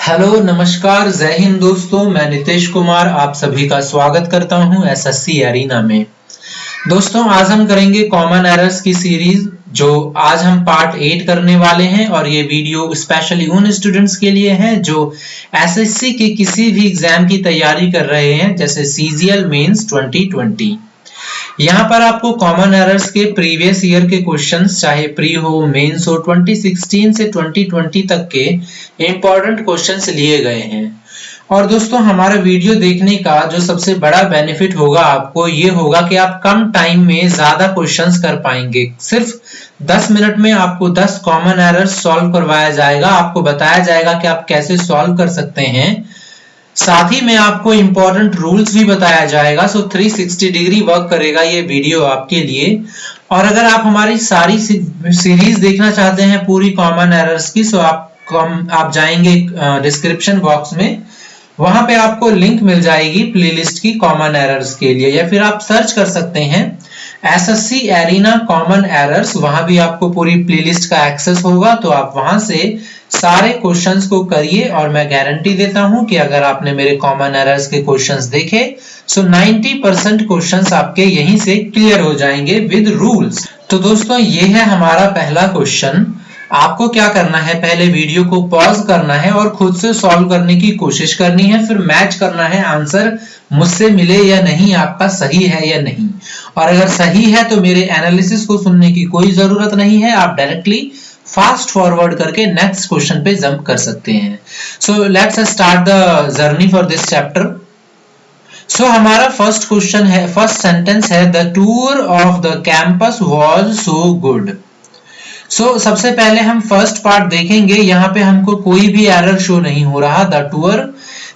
Hello नमस्कार जय हिंद दोस्तों, मैं नितेश कुमार आप सभी का स्वागत करता हूं एसएससी एरिना में। दोस्तों आज हम करेंगे कॉमन एरर्स की सीरीज, जो आज हम पार्ट 8 करने वाले हैं और ये वीडियो स्पेशली उन स्टूडेंट्स के लिए है जो एसएससी के किसी भी एग्जाम की तैयारी कर रहे हैं, जैसे सीजीएल मेंस 2020। यहाँ पर आपको कॉमन एरर्स के प्रीवियस ईयर के क्वेश्चंस, चाहे प्री हो मेंस हो, 2016 से 2020 तक के इंपॉर्टेंट क्वेश्चंस लिए गए हैं। और दोस्तों हमारा वीडियो देखने का जो सबसे बड़ा बेनिफिट होगा आपको ये होगा कि आप कम टाइम में ज्यादा क्वेश्चंस कर पाएंगे। सिर्फ 10 मिनट में आपको 10 कॉमन एरर्स सॉल्व करवाया जाएगा, आपको बताया जाएगा कि आप कैसे सॉल्व कर सकते हैं। साथ ही में आपको इंपॉर्टेंट रूल्स भी बताया जाएगा। 360 डिग्री वर्क करेगा ये वीडियो आपके लिए। और अगर आप हमारी सारी सीरीज देखना चाहते हैं पूरी कॉमन एरर्स की, तो आप जाएंगे डिस्क्रिप्शन बॉक्स में, वहां पे आपको लिंक मिल जाएगी प्लेलिस्ट की कॉमन एरर्स के लिए, या फिर आप सर्च कर सकते हैं एसएससी एरिना कॉमन एरर्स, वहां भी आपको पूरी प्लेलिस्ट का एक्सेस होगा। तो आप वहां से सारे क्वेश्चंस को करिए और मैं गारंटी देता हूं कि अगर आपने मेरे कॉमन एरर्स के क्वेश्चंस देखे तो 90% क्वेश्चंस आपके यहीं से क्लियर हो जाएंगे विद रूल्स। तो दोस्तों ये है हमारा पहला क्वेश्चन। आपको क्या करना है, पहले वीडियो को पॉज करना है और खुद से सॉल्व करने की कोशिश करनी है, फिर मैच करना है आंसर मुझसे मिले या नहीं, आपका सही है या नहीं। और अगर सही है तो मेरे एनालिसिस को सुनने की कोई जरूरत नहीं है, आप डायरेक्टली फास्ट फॉरवर्ड करके नेक्स्ट क्वेश्चन पे जंप कर सकते हैं। So let's start the journey for this chapter. So हमारा फर्स्ट क्वेश्चन है, फर्स्ट सेंटेंस है, the tour of the campus was so good. So सबसे पहले हम फर्स्ट पार्ट देखेंगे। यहाँ पे हमको कोई भी एरर शो नहीं हो रहा। The tour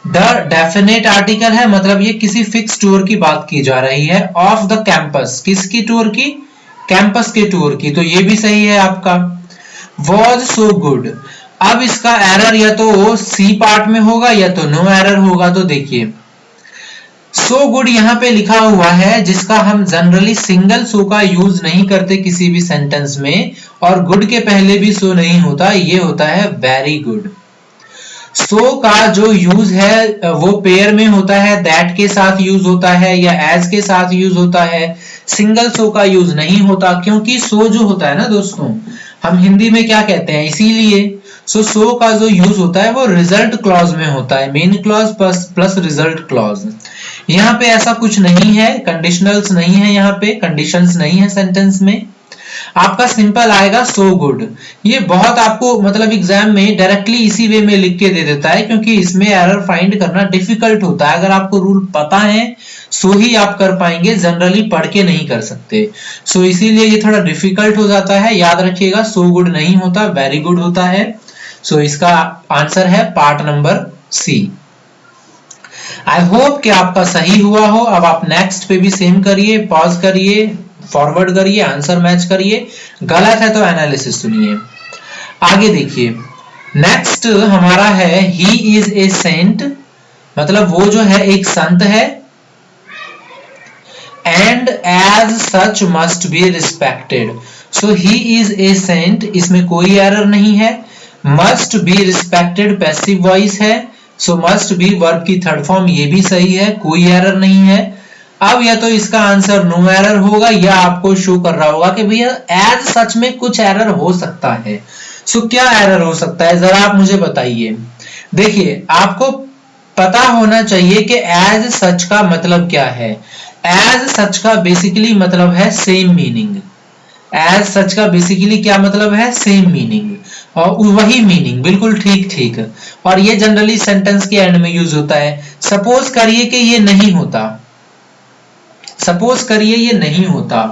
the definite article है, मतलब ये किसी फिक्स टूर की बात की जा रही है। ऑफ द कैंपस, किसकी टूर की? कैंपस के टूर की, तो ये भी सही है आपका। was so good, अब इसका एरर या तो सी पार्ट में होगा या तो नो एरर होगा। तो देखिए सो गुड यहाँ पे लिखा हुआ है, जिसका हम जनरली सिंगल सो का यूज नहीं करते किसी भी सेंटेंस में, और गुड के पहले भी सो नहीं होता, ये होता है वेरी गुड। सो का जो यूज है वो पेयर में होता है, दैट के साथ यूज होता है या एज के साथ यूज होता है। सिंगल सो का यूज नहीं होता, क्योंकि सो जो होता है ना दोस्तों, हम हिंदी में क्या कहते हैं, इसीलिए सो का जो यूज होता है वो रिजल्ट क्लॉज में होता है, main clause plus result clause. यहाँ पे ऐसा कुछ नहीं है, कंडीशनल्स नहीं है, यहाँ पे कंडीशंस नहीं है सेंटेंस में। आपका सिंपल आएगा सो गुड। ये बहुत आपको मतलब एग्जाम में डायरेक्टली इसी वे में लिख के दे देता है, क्योंकि इसमें एरर फाइंड करना डिफिकल्ट होता है। अगर आपको रूल पता है सो ही आप कर पाएंगे, जनरली पढ़ के नहीं कर सकते। सो इसीलिए ये थोड़ा डिफिकल्ट हो जाता है। याद रखिएगा सो गुड नहीं होता, वेरी गुड होता है। सो इसका आंसर है part number C. I hope कि आपका सही हुआ हो। अब आप नेक्स्ट पे भी सेम करिए, पॉज करिए, फॉरवर्ड करिए, आंसर मैच करिए। गलत है तो एनालिसिस सुनिए। आगे देखिए, नेक्स्ट हमारा है ही इज ए सेंट, मतलब वो जो है एक संत है। And as such must be respected. So he is a saint, इसमें कोई एरर नहीं है। Must be respected passive voice है, सो मस्ट बी वर्ब की थर्ड फॉर्म, ये भी सही है, कोई एरर नहीं है। अब या तो इसका आंसर नो एरर होगा या आपको शो कर रहा होगा कि भैया एज सच में कुछ एरर हो सकता है। सो क्या एरर हो सकता है, जरा आप मुझे बताइए। देखिए आपको पता होना चाहिए कि एज सच का मतलब क्या है। एज सच का बेसिकली मतलब है सेम मीनिंग। एज सच का बेसिकली क्या मतलब है, सेम मीनिंग, और वही मीनिंग, बिल्कुल ठीक ठीक। और ये जनरली सेंटेंस के एंड में यूज होता है। सपोज करिए कि ये नहीं होता, सपोज करिए ये नहीं होता,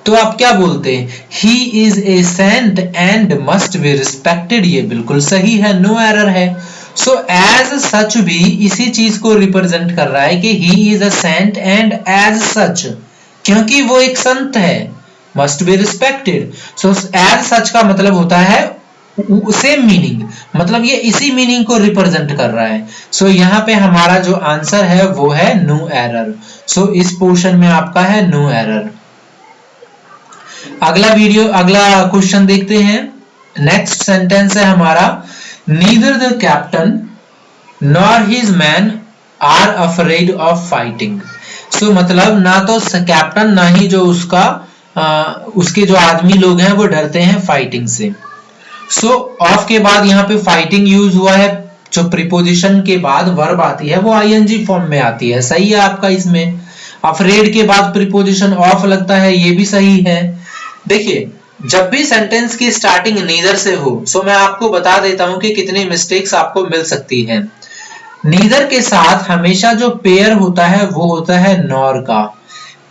तो आप क्या बोलते हैं, he is a saint and must be respected. ये बिल्कुल सही है, नो एरर है। सो एज सच भी इसी चीज को रिप्रेजेंट कर रहा है कि he is a saint and as such, क्योंकि वो एक संत है, must be respected. So as such का मतलब होता है सेम मीनिंग, मतलब ये इसी मीनिंग को रिप्रेजेंट कर रहा है। सो यहाँ पे हमारा जो आंसर है वो है नो एरर। सो इस पोर्शन में आपका है नो एरर। अगला क्वेश्चन देखते हैं। नेक्स्ट सेंटेंस है हमारा, neither the captain nor his men are afraid of fighting. So मतलब ना तो कैप्टन ना ही जो उसके जो आदमी लोग हैं वो डरते हैं फाइटिंग से। सो ऑफ के बाद यहाँ पे फाइटिंग यूज हुआ है, जो प्रीपोजिशन के बाद वर्ब आती है वो आईएनजी फॉर्म में आती है, सही है आपका इसमें। अफ्रेड के बाद प्रीपोजिशन ऑफ लगता है, ये भी सही है। देखिए जब भी सेंटेंस की स्टार्टिंग नीदर से हो, सो मैं आपको बता देता हूं कि कितनी मिस्टेक्स आपको मिल सकती है। नीदर के साथ हमेशा जो पेयर होता है वो होता है नॉर का।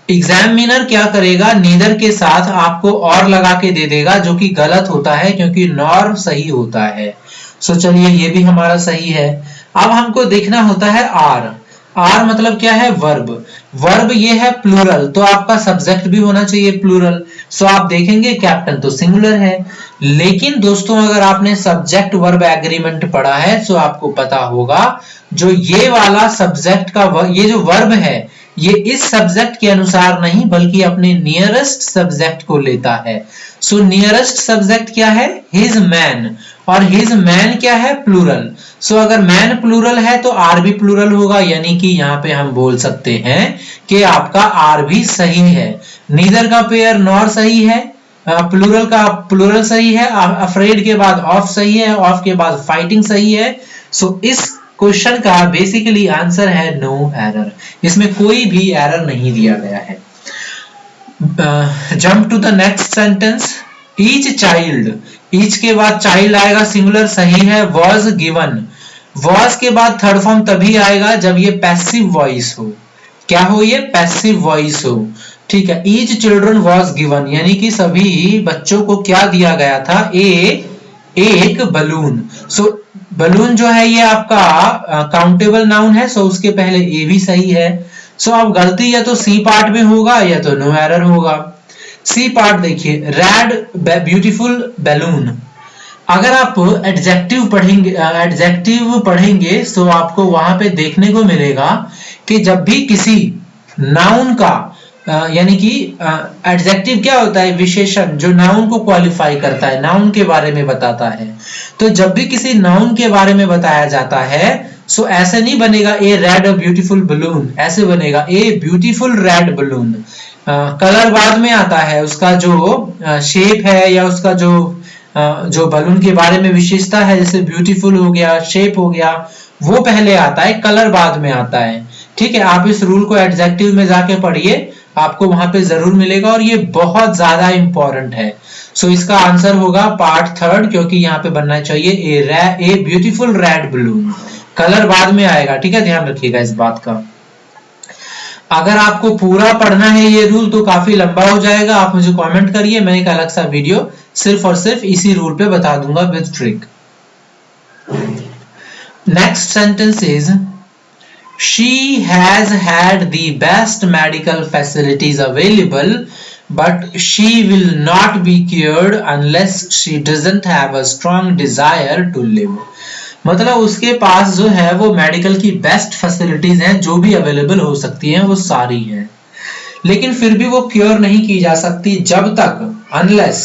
एग्जामिनर क्या करेगा, नीदर के साथ आपको और लगा के दे देगा, जो कि गलत होता है क्योंकि नॉर सही होता है। सो चलिए ये भी हमारा सही है। अब हमको देखना होता है आर। आर मतलब क्या है, वर्ब। वर्ब ये है प्लूरल, तो आपका सब्जेक्ट भी होना चाहिए प्लूरल। सो आप देखेंगे कैप्टन तो सिंगुलर है, लेकिन दोस्तों अगर आपने सब्जेक्ट वर्ब एग्रीमेंट पढ़ा है तो आपको पता होगा जो ये वाला सब्जेक्ट का ये जो वर्ब है ये इस सब्जेक्ट के अनुसार नहीं बल्कि अपने नियरेस्ट सब्जेक्ट को लेता है। सो नियरेस्ट सब्जेक्ट क्या है, हिज मैन, और हिज मैन क्या है, प्लूरल। सो अगर मैन प्लूरल है तो आर भी प्लूरल होगा, यानी कि यहाँ पे हम बोल सकते हैं कि आपका आर भी सही है। नीदर का पेयर नॉर सही है, प्लूरल का प्लूरल सही है, अफ्रेड के बाद ऑफ सही है, ऑफ के बाद फाइटिंग सही है। सो इस क्वेश्चन का बेसिकली आंसर है नो एरर, इसमें कोई भी एरर नहीं दिया गया है। Jump to the next sentence. Each child, each के बाद चाइल्ड आएगा सिंगुलर, सही है। वॉज गिवन, वॉज के बाद थर्ड फॉर्म तभी आएगा जब ये पैसिव वॉइस हो। क्या हो, ये पैसिव वॉइस हो, ठीक है। ईच चिल्ड्रन वॉज गिवन यानी कि सभी बच्चों को क्या दिया गया था, एक बलून। सो बलून जो है ये आपका काउंटेबल नाउन है, सो उसके पहले ए भी सही है। सो अब गलती या तो सी पार्ट में होगा या तो नो एरर होगा। सी पार्ट देखिए, रेड ब्यूटीफुल बैलून। अगर आप एडजेक्टिव पढ़ेंगे तो आपको वहां पे देखने को मिलेगा कि जब भी किसी नाउन का यानी कि एडजेक्टिव क्या होता है, विशेषण जो नाउन को क्वालिफाई करता है, नाउन के बारे में बताता है। तो जब भी किसी नाउन के बारे में बताया जाता है सो ऐसे नहीं बनेगा ए रेड ब्यूटीफुल बलून, ऐसे बनेगा a beautiful red balloon. Colour बाद में आता है, उसका जो शेप है या उसका जो बलून के बारे में विशेषता है, जैसे ब्यूटीफुल हो गया, शेप हो गया, वो पहले आता है, कलर बाद में आता है। ठीक है, आप इस रूल को एडजेक्टिव में जाके पढ़िए, आपको वहां पे जरूर मिलेगा और ये बहुत ज्यादा इंपॉर्टेंट है। सो इसका आंसर होगा पार्ट थर्ड, क्योंकि यहाँ पे बनना चाहिए a beautiful red balloon. Colour बाद में आएगा, ठीक है, ध्यान रखिएगा इस बात का। अगर आपको पूरा पढ़ना है ये रूल तो काफी लंबा हो जाएगा, आप मुझे कमेंट करिए, मैं एक अलग सा वीडियो सिर्फ और सिर्फ इसी रूल पे बता दूंगा with trick. Next sentence is she has had the best medical facilities available but she will not be cured unless she doesn't have a strong desire to live। मतलब उसके पास जो है वो मेडिकल की बेस्ट फैसिलिटीज हैं, जो भी available हो सकती हैं वो सारी हैं, लेकिन फिर भी वो क्योर नहीं की जा सकती जब तक अनलेस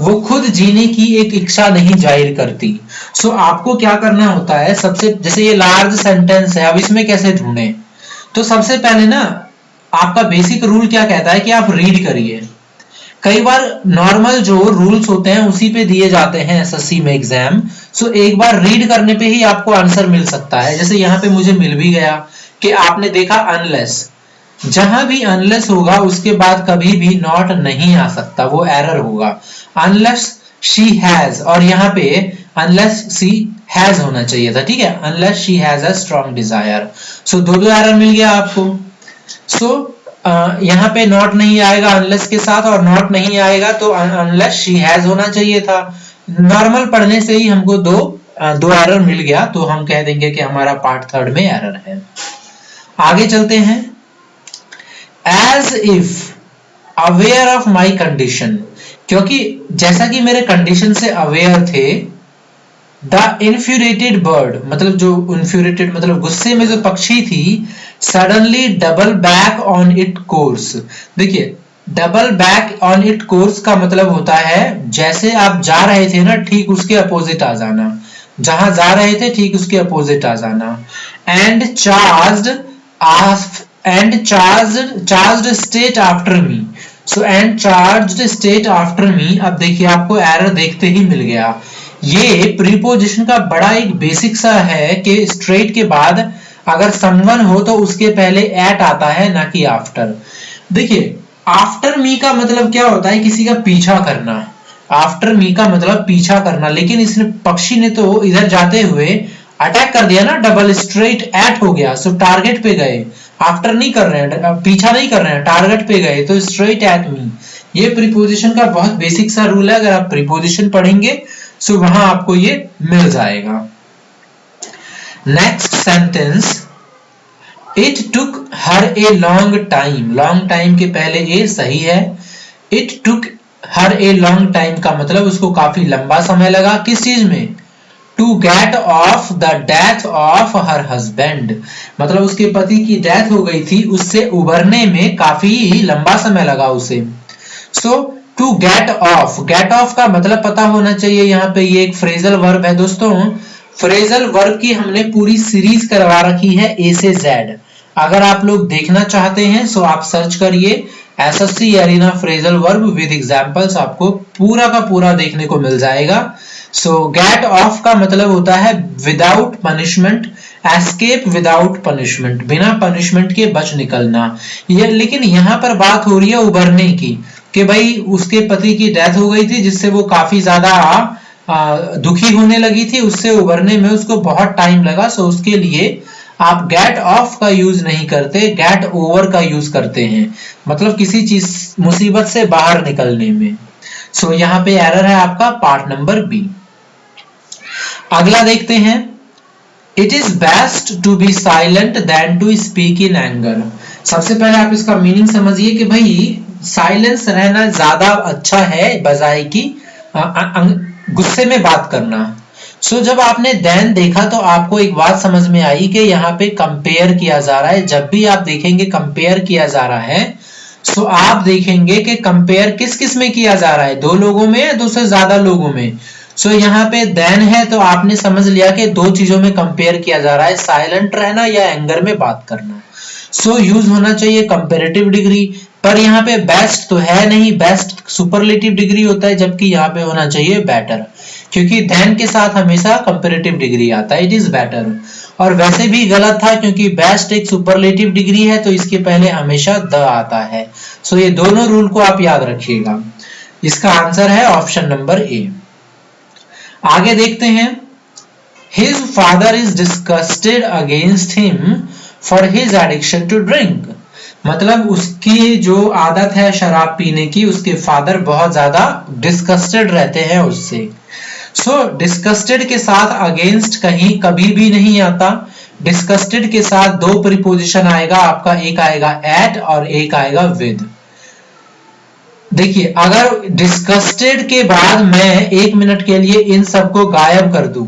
वो खुद जीने की एक इच्छा नहीं जाहिर करती। सो आपको क्या करना होता है, सबसे जैसे ये लार्ज सेंटेंस है, अब इसमें कैसे ढूंढें, तो सबसे पहले ना आपका बेसिक रूल क्या कहता है कि आप रीड करिए। कई बार नॉर्मल जो रूल्स होते हैं उसी पे दिए जाते हैं एसएससी में एग्जाम, सो एक बार रीड करने पे ही आपको आंसर मिल सकता है। जैसे यहाँ पे मुझे मिल भी गया कि आपने देखा अनलेस, जहां भी अनलेस होगा उसके बाद कभी भी नॉट नहीं आ सकता, वो एरर होगा। अनलेस शी हैज, और यहाँ पे अनलेस शी हैज होना चाहिए था, ठीक है, unless she has a strong desire. So दो एरर मिल गया आपको। सो यहाँ पे नॉट नहीं आएगा अनलेस के साथ, और नॉट नहीं आएगा तो अनलेस शी हैज होना चाहिए था। नॉर्मल पढ़ने से ही हमको दो एरर मिल गया, तो हम कह देंगे कि हमारा पार्ट थर्ड में एरर है। आगे चलते हैं। As if aware of my condition, क्योंकि जैसा कि मेरे कंडीशन से अवेयर थे, द इन्फ्यूरेटेड बर्ड, मतलब जो इन्फ्यूरेटेड मतलब गुस्से में जो पक्षी थी, suddenly double back on it course. देखिए double back on it course का मतलब होता है जैसे आप जा रहे थे ना ठीक उसके अपोजिट आ जाना। जहां जा रहे थे ठीक उसके अपोजिट आ जाना। And charged state after me. So and charged state after me, अब देखिए आपको एरर देखते ही मिल गया। ये प्रीपोजिशन का बड़ा एक बेसिक सा है कि स्ट्रेट के बाद अगर समवन हो तो उसके पहले एट आता है, ना कि आफ्टर। देखिए आफ्टर मी का मतलब क्या होता है, किसी का पीछा करना। आफ्टर मी का मतलब पीछा करना, लेकिन इसने पक्षी ने तो इधर जाते हुए अटैक कर दिया ना, डबल स्ट्रेट एट हो गया। सो टारगेट पे गए, आफ्टर नहीं कर रहे हैं, पीछा नहीं कर रहे हैं, टारगेट पे गए, तो स्ट्रेट एट मी। ये प्रीपोजिशन का बहुत बेसिक सा रूल है, अगर आप प्रीपोजिशन पढ़ेंगे सो वहां आपको ये मिल जाएगा। Next sentence, it took her a long time. Long time के पहले ए सही है। It took her a long time का मतलब उसको काफी लंबा समय लगा, किस चीज में, to get of the death of her husband. मतलब उसके पति की डेथ हो गई थी, उससे उबरने में काफी लंबा समय लगा उसे। सो टू गेट ऑफ का मतलब पता होना चाहिए। यहाँ पे ये एक फ्रेजल वर्ब है दोस्तों। फ्रेजल वर्ब की हमने पूरी सीरीज करवा रखी है ए से जेड। अगर आप लोग देखना चाहते हैं सो आप सर्च करिए SSC arena phrasal verb with examples, आपको पूरा का पूरा देखने को मिल जाएगा। सो गेट ऑफ का मतलब होता है without punishment, escape without punishment, बिना पनिशमेंट के बच निकलना। ये लेकिन यहाँ पर बात हो रही है उबरने की, कि भाई उसके पति की डेथ हो गई थी जिससे वो काफी ज्यादा दुखी होने लगी थी, उससे उबरने में उसको बहुत टाइम लगा। सो उसके लिए आप गेट ऑफ का यूज नहीं करते, गेट ओवर का यूज करते हैं, मतलब किसी चीज मुसीबत से बाहर निकलने में। सो यहाँ पे एरर है आपका पार्ट नंबर बी। अगला देखते हैं, it is best to be silent than to speak in anger. सबसे पहले आप इसका मीनिंग समझिए कि भाई साइलेंस रहना ज्यादा अच्छा है बजाय कि गुस्से में बात करना। सो जब आपने देन देखा तो आपको एक बात समझ में आई कि यहाँ पे कंपेयर किया जा रहा है। जब भी आप देखेंगे कंपेयर किया जा रहा है सो आप देखेंगे कि कंपेयर किस किस में किया जा रहा है, दो लोगों में या दो से ज्यादा लोगों में। सो यहाँ पे देन है तो आपने समझ लिया कि दो चीजों में कंपेयर किया जा रहा है, साइलेंट रहना या एंगर में बात करना। सो यूज होना चाहिए कंपेरेटिव डिग्री, पर यहाँ पे बेस्ट तो है नहीं, बेस्ट सुपरलेटिव डिग्री होता है, जबकि यहाँ पे होना चाहिए बेटर, क्योंकि देन के साथ हमेशा कंपेरेटिव डिग्री आता है, इट इज बेटर। और वैसे भी गलत था क्योंकि बेस्ट एक सुपरलेटिव डिग्री है तो इसके पहले हमेशा द आता है। सो ये दोनों रूल को आप याद रखिएगा। इसका आंसर है ऑप्शन नंबर ए। आगे देखते हैं, his father is disgusted against him for his addiction to drink. मतलब उसकी जो आदत है शराब पीने की, उसके फादर बहुत ज्यादा डिस्कस्टेड रहते हैं उससे। सो डिस्कस्टेड के साथ अगेंस्ट कहीं कभी भी नहीं आता। डिस्कस्टेड के साथ दो प्रीपोजिशन आएगा आपका, एक आएगा एट और एक आएगा विद। देखिए अगर डिस्कस्टेड के बाद मैं एक मिनट के लिए इन सबको गायब कर दूं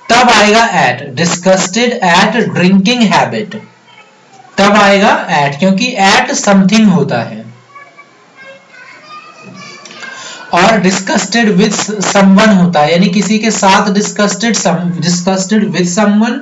तब आएगा at, disgusted at drinking habit, तब आएगा एट, क्योंकि एट समथिंग होता है। और डिस्कस्टेड विद समवन होता है, यानी किसी के साथ डिस्कस्टेड विद समवन।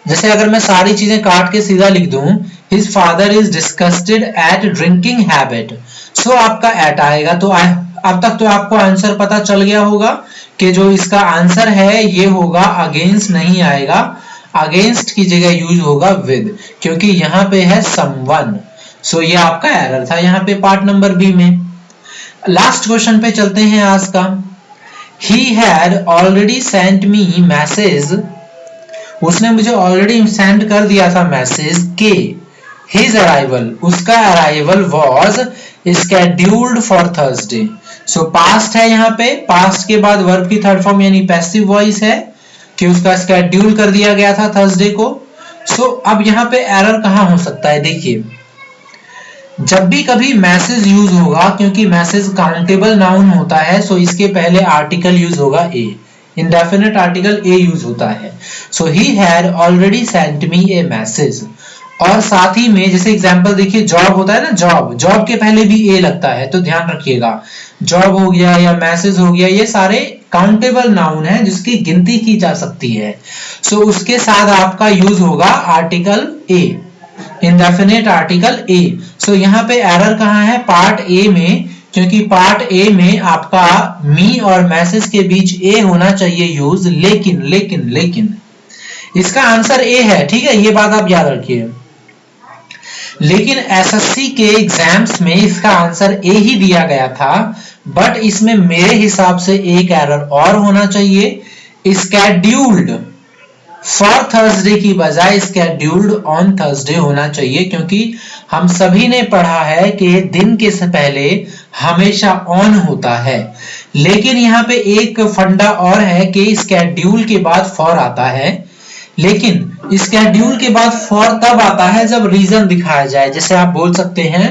जैसे अगर मैं सारी चीजें काट के सीधा लिख दूं, his father is disgusted at drinking habit, so आपका एट आएगा। तो अब तक तो आपको आंसर पता चल गया होगा कि जो इसका आंसर है ये होगा अगेंस्ट नहीं आएगा, अगेंस्ट की जगह यूज होगा विद, क्योंकि यहाँ पे है समवन। सो ये आपका एरर था यहाँ पे पार्ट नंबर बी में। लास्ट क्वेश्चन पे चलते हैं आज का। ही had already sent me message, उसने मुझे ऑलरेडी सेंड कर दिया था मैसेज के हिज अराइवल, उसका arrival was scheduled for Thursday. So past है यहाँ पे, पास्ट के बाद वर्ब की थर्ड फॉर्म यानी पैसिव वॉइस है कि उसका स्केड्यूल कर दिया गया था थर्सडे को। सो अब यहाँ पे एरर कहाँ हो सकता है, देखिए जब भी कभी मैसेज यूज होगा, क्योंकि मैसेज काउंटेबल नाउन होता है, सो इसके पहले आर्टिकल यूज होगा a, indefinite article a use होता है। So he had already sent me a message. और साथ ही में जैसे एग्जांपल देखिए जॉब होता है ना, जॉब के पहले भी ए लगता है, तो ध्यान रखिएगा। जॉब हो गया या मैसेज हो गया, ये सारे काउंटेबल नाउन है जिसकी गिनती की जा सकती है। सो उसके साथ आपका यूज होगा आर्टिकल ए, इंडेफिनिट आर्टिकल ए। सो यहाँ पे एरर कहाँ है? पार्ट ए में, क्योंकि पार्ट ए में आपका मी और मैसेज के बीच ए होना चाहिए यूज, लेकिन इसका आंसर ए है, ठीक है, ये बात आप याद रखिए। लेकिन एसएससी के एग्जाम्स में इसका आंसर ए ही दिया गया था, बट इसमें मेरे हिसाब से एक एरर और होना चाहिए, स्केड्यूल्ड फॉर थर्सडे की बजाय स्केड्यूल्ड ऑन थर्सडे होना चाहिए, क्योंकि हम सभी ने पढ़ा है कि दिन के से पहले हमेशा ऑन होता है। लेकिन यहाँ पे एक फंडा और है कि स्केड्यूल के बाद फॉर आता है, लेकिन स्केड्यूल के बाद फॉर तब आता है जब रीजन दिखाया जाए। जैसे आप बोल सकते हैं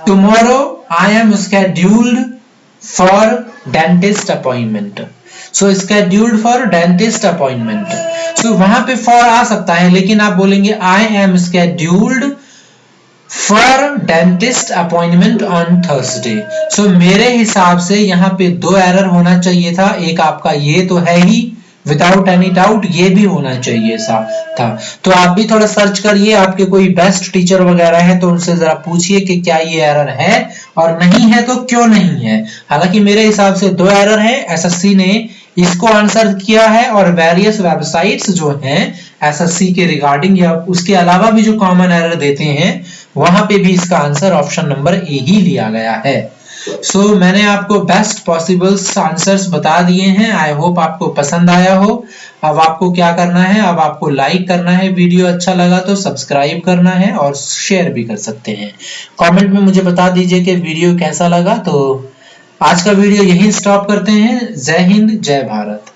tomorrow I am scheduled for dentist appointment, so scheduled for dentist appointment, so वहां पे फॉर आ सकता है, लेकिन आप बोलेंगे I am scheduled for dentist appointment on Thursday. So मेरे हिसाब से यहाँ पे दो एरर होना चाहिए था, एक आपका ये तो है ही विदाउट एनी डाउट, ये भी होना चाहिए था। तो आप भी थोड़ा सर्च करिए, आपके कोई बेस्ट टीचर वगैरह है तो उनसे जरा पूछिए कि क्या ये एरर है, और नहीं है तो क्यों नहीं है। हालांकि मेरे हिसाब से दो एरर है, एसएससी ने इसको आंसर किया है, और वेरियस वेबसाइट्स जो हैं एसएससी के रिगार्डिंग या उसके अलावा भी जो कॉमन एरर देते हैं वहां पे भी इसका आंसर ऑप्शन नंबर ए ही लिया गया है। सो मैंने आपको बेस्ट पॉसिबल आंसर्स बता दिए हैं। आई होप आपको पसंद आया हो। अब आपको क्या करना है, अब आपको लाइक करना है, वीडियो अच्छा लगा तो सब्सक्राइब करना है और शेयर भी कर सकते हैं। कमेंट में मुझे बता दीजिए कि वीडियो कैसा लगा। तो आज का वीडियो यहीं स्टॉप करते हैं। जय हिंद, जय भारत।